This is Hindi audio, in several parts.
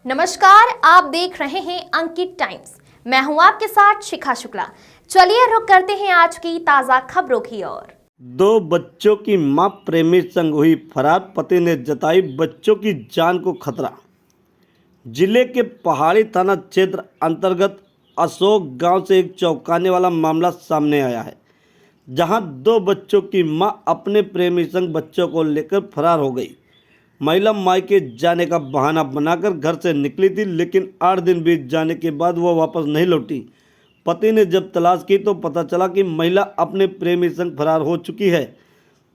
नमस्कार, आप देख रहे हैं अंकित टाइम्स। मैं हूं आपके साथ शिखा शुक्ला। चलिए रुक करते हैं आज की ताजा खबरों की ओर। दो बच्चों की मां प्रेमी संग हुई फरार, पति ने जताई बच्चों की जान को खतरा। जिले के पहाड़ी थाना क्षेत्र अंतर्गत अशोक गांव से एक चौंकाने वाला मामला सामने आया है, जहां दो बच्चों की मां अपने प्रेमी संग बच्चों को लेकर फरार हो गई। महिला मायके जाने का बहाना बनाकर घर से निकली थी, लेकिन 8 दिन बीत जाने के बाद वह वापस नहीं लौटी। पति ने जब तलाश की तो पता चला कि महिला अपने प्रेमी संग फरार हो चुकी है।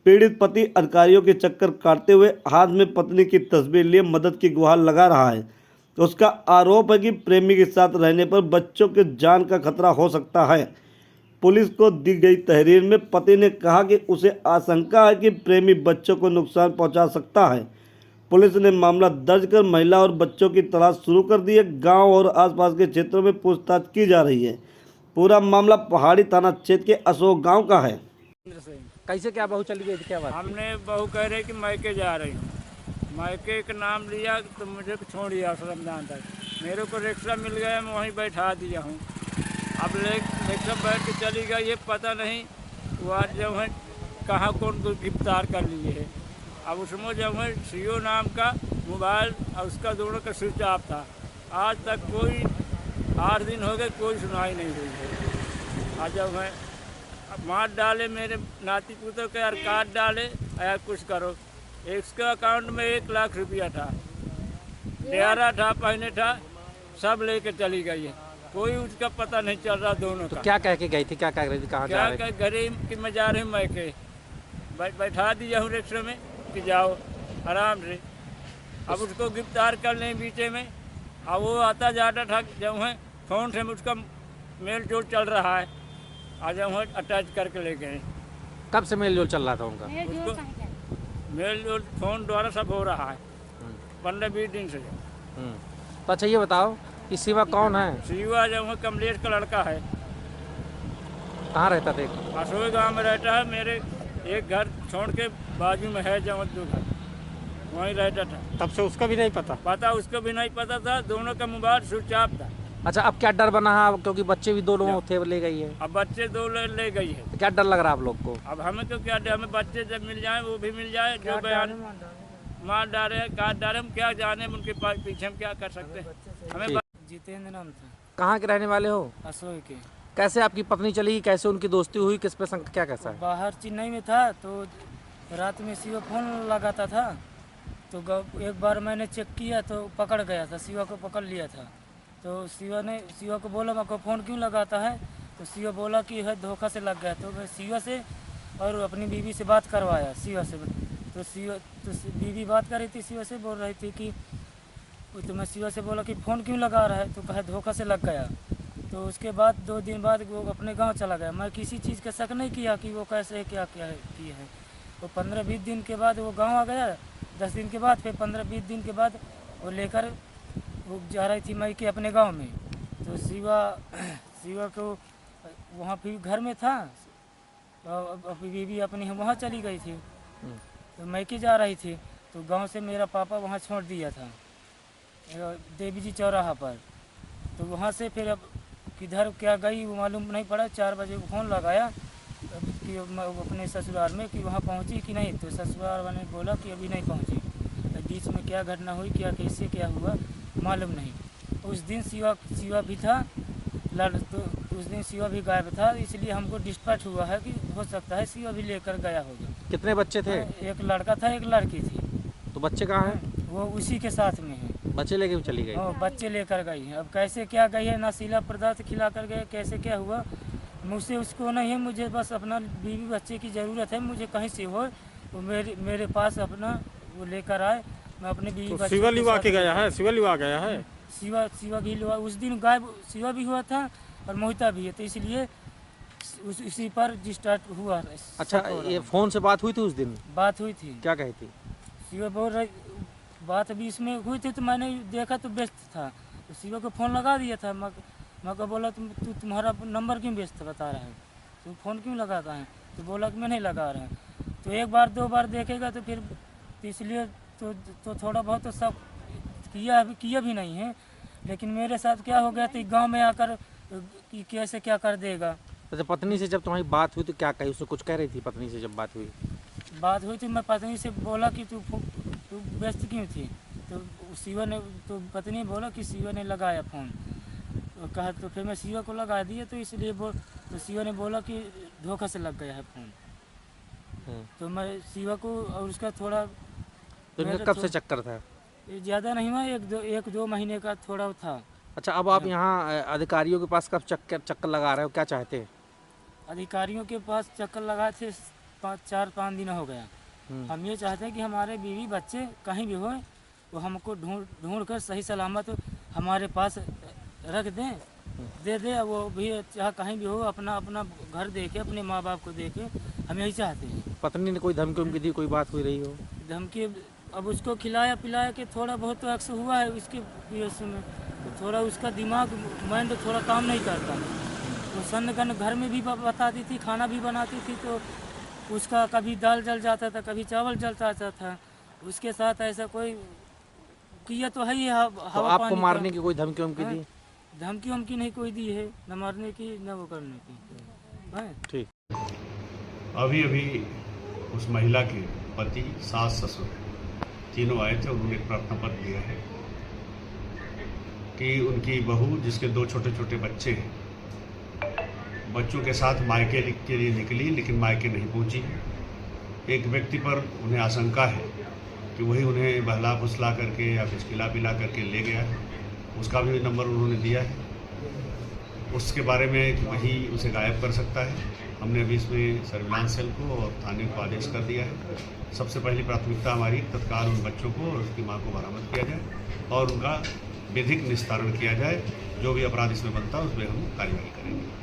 पीड़ित पति अधिकारियों के चक्कर काटते हुए हाथ में पत्नी की तस्वीर लिए मदद की गुहार लगा रहा है। उसका आरोप है कि प्रेमी के साथ रहने पर बच्चों के जान का खतरा हो सकता है। पुलिस को दी गई तहरीर में पति ने कहा कि उसे आशंका है कि प्रेमी बच्चों को नुकसान पहुंचा सकता है। पुलिस ने मामला दर्ज कर महिला और बच्चों की तलाश शुरू कर दी है। गांव और आसपास के क्षेत्रों में पूछताछ की जा रही है। पूरा मामला पहाड़ी थाना क्षेत्र के अशोक गांव का है। कैसे क्या बहू चली गई थी, क्या बात? हमने बहू कह रही कि मायके जा रही हूँ। मायके का नाम लिया तो मुझे छोड़ दिया रमजान तक। मेरे को रिक्शा मिल गया, मैं वहीं बैठा दिया हूँ। अब रिक्शा बैठ के चली गई, ये पता नहीं वह जो है कहाँ कौन को गिरफ्तार कर लिए है। अब उसमें जो है सीओ नाम का मोबाइल और उसका दोनों का स्विच ऑफ था। आज तक कोई 8 दिन हो गए, कोई सुनाई नहीं हुई है। आज जब है मार डाले मेरे नाती पुतों के यार, कार्ड डाले या कुछ करो। इसके अकाउंट में 1 लाख रुपया था, डेरा था, पहने था, सब लेके चली गई है। कोई उसका पता नहीं चल रहा दोनों तो का। क्या कह के गई थी, क्या कह रही थी, कहाँ जा रही थी? क्या घरे कि मैं जा रही हूँ मायके, बैठा दिया हूँ रिक्शा में कि जाओ आराम से। अब उसको गिरफ्तार कर लें बीचे में। अब वो आता जाता था, जब है फ़ोन से उसका मेल जोल चल रहा है। आज हम अटैच करके ले गए। कब से मेल जोल चल रहा था उनका? उसको मेल जोल फोन द्वारा सब हो रहा है 15-20 दिन से। तो अच्छा ये बताओ कि शिवा कौन है? शिवा जो है कमलेश का लड़का है। कहाँ रहता था? अशोक गाँव में रहता है। मेरे एक घर छोड़ के बाजू में है जहाँ 2 घर, वहीं रहता था। तब से उसका भी नहीं पता? उसको भी नहीं पता था। दोनों का मोबाइल स्विच ऑफ था। अच्छा, अब क्या डर बना है? क्योंकि बच्चे भी दोनों थे, ले गई है। अब बच्चे 2 ले गई है। तो क्या डर लग रहा है आप लोग को? अब हमें तो क्या, हमें बच्चे जब मिल जाए वो भी मिल जाए। जो बयान मार डाले, काट डाले, हम क्या जाने उनके पीछे हम क्या कर सकते हैं। हमें जितेंद्र नाम था। कहाँ के रहने वाले हो? अशोक के। कैसे आपकी पत्नी चली, कैसे उनकी दोस्ती हुई, किस पे संग, क्या कैसा है? बाहर चेन्नई में था तो रात में शिवा फोन लगाता था। तो एक बार मैंने चेक किया तो पकड़ गया था, शिवा को पकड़ लिया था। तो शिवा को बोला मेरे को फ़ोन क्यों लगाता है? तो शिवा बोला कि है धोखा से लग गया। तो मैं शिवा से और अपनी बीवी से बात करवाया शिवा से। तो बीवी बात कर रही थी, शिवा से बोल रही थी कि तो मैं शिवा से बोला कि फ़ोन क्यों लगा रहा है? तो कहा धोखा से लग गया। तो उसके बाद 2 दिन बाद वो अपने गांव चला गया। मैं किसी चीज़ का शक नहीं किया कि वो कैसे है, क्या क्या है की है। तो 15-20 दिन के बाद वो गांव आ गया। 10 दिन के बाद फिर 15-20 दिन के बाद वो लेकर वो जा रही थी मायके अपने गांव में। तो शिवा को वहाँ फिर घर में था। अपनी बीवी अपनी वहाँ चली गई थी, तो मायके जा रही थी। तो गांव से मेरा पापा वहाँ छोड़ दिया था देवी जी चौराहा पर। तो वहाँ से फिर अब किधर क्या गई वो मालूम नहीं पड़ा। 4 बजे को फ़ोन लगाया कि अपने ससुराल में कि वहाँ पहुँची कि नहीं। तो ससुराल वाले ने बोला कि अभी नहीं पहुँची। बीच में क्या घटना हुई, क्या कैसे क्या हुआ मालूम नहीं। उस दिन शिवा भी था, तो उस दिन शिवा भी गायब था। इसलिए हमको डिस्पैच हुआ है कि हो सकता है शिवा भी लेकर गया होगा। कितने बच्चे थे? एक लड़का था, एक लड़की थी। तो बच्चे कहाँ हैं? वो उसी के साथ में है। बच्चे लेके भी चली गई? बच्चे लेकर गई है। अब कैसे क्या गई है, नशीला पदार्थ खिला कर गए, कैसे क्या हुआ मुझसे उसको नहीं है। मुझे बस अपना बीवी बच्चे की ज़रूरत है। मुझे कहीं से हो वो मेरे पास अपना वो लेकर आए। मैं अपने बीवी बच्चे शिवा लिवा के गया है? शिवा लिवा गया है? शिवा भी लिवा उस दिन गायब शिवा भी हुआ था और मोहिता भी है। तो इसलिए उसी पर स्टार्ट हुआ। अच्छा, ये फ़ोन से बात हुई थी उस दिन? बात हुई थी। क्या कही थी? शिवा बोल रही बात अभी इसमें हुई थी। तो मैंने देखा तो व्यस्त था, तो शिवा को फ़ोन लगा दिया था। मैं को बोला तुम्हारा नंबर क्यों व्यस्त बता रहा है, तुम फ़ोन क्यों लगाता है? तो बोला कि मैं नहीं लगा रहा। तो 1 बार 2 बार देखेगा तो फिर इसलिए तो थोड़ा बहुत तो सब किया भी नहीं है, लेकिन मेरे साथ क्या हो गया, तो गांव में आकर कि कैसे क्या कर देगा। अच्छा, पत्नी से जब तुम्हारी बात हुई तो क्या कही? उसने कुछ कह रही थी पत्नी से जब बात हुई? बात हुई थी, मैं पत्नी से बोला कि तू व्यस्त क्यों थी, तो शिवा ने, तो पत्नी बोला कि शिवा ने लगाया फ़ोन, तो कहा, तो फिर मैं शिवा को लगा दिया, तो इसलिए तो शिवा ने बोला कि धोखा से लग गया है फ़ोन। तो मैं शिवा को और उसका थोड़ा, तो इनका कब से चक्कर था? ज़्यादा नहीं हुआ, एक दो महीने का थोड़ा था। अच्छा, अब आप यहाँ अधिकारियों के पास कब चक्कर लगा रहे हो, क्या चाहते हैं? अधिकारियों के पास चक्कर लगाए थे 4-5 दिन हो गया। हम ये चाहते हैं कि हमारे बीवी बच्चे कहीं भी हो, वो हमको ढूंढ कर सही सलामत हमारे पास रख दें, दे दे, वो भी चाहे कहीं भी हो, अपना घर देखे, अपने माँ बाप को देखे, हम यही चाहते हैं। पत्नी ने कोई धमकी दी, कोई बात हुई रही हो? धमकी अब उसको खिलाया पिलाया के थोड़ा बहुत तो अक्सर हुआ है उसके वजह में, थोड़ा उसका दिमाग माइंड थोड़ा काम नहीं करता। तो सन्नगन घर में भी बताती थी, खाना भी बनाती थी, तो उसका कभी दाल जल जाता था, कभी चावल जल जाता था। उसके साथ ऐसा कोई किया तो है ही। तो आपको मारने की कोई धमकी वमकी दी? धमकी वमकी नहीं कोई दी है, न मारने की न वो करने की है। ठीक। अभी उस महिला के पति, सास, ससुर तीनों आए थे। उन्होंने एक प्रार्थना पत्र दिया है कि उनकी बहू, जिसके 2 छोटे छोटे बच्चे हैं, बच्चों के साथ मायके के लिए निकली, लेकिन मायके नहीं पहुंची। एक व्यक्ति पर उन्हें आशंका है कि वही उन्हें बहला फुसला करके या कुछ खिला पिला करके ले गया। उसका भी नंबर उन्होंने दिया है। उसके बारे में वही उसे गायब कर सकता है। हमने अभी इसमें सर्विलांस सेल को और थाने को आदेश कर दिया है। सबसे पहली प्राथमिकता हमारी तत्काल उन बच्चों को और उसकी मां को बरामद किया जाए और उनका विधिक निस्तारण किया जाए। जो भी अपराध इसमें बनता है उसमें हम कार्रवाई करेंगे।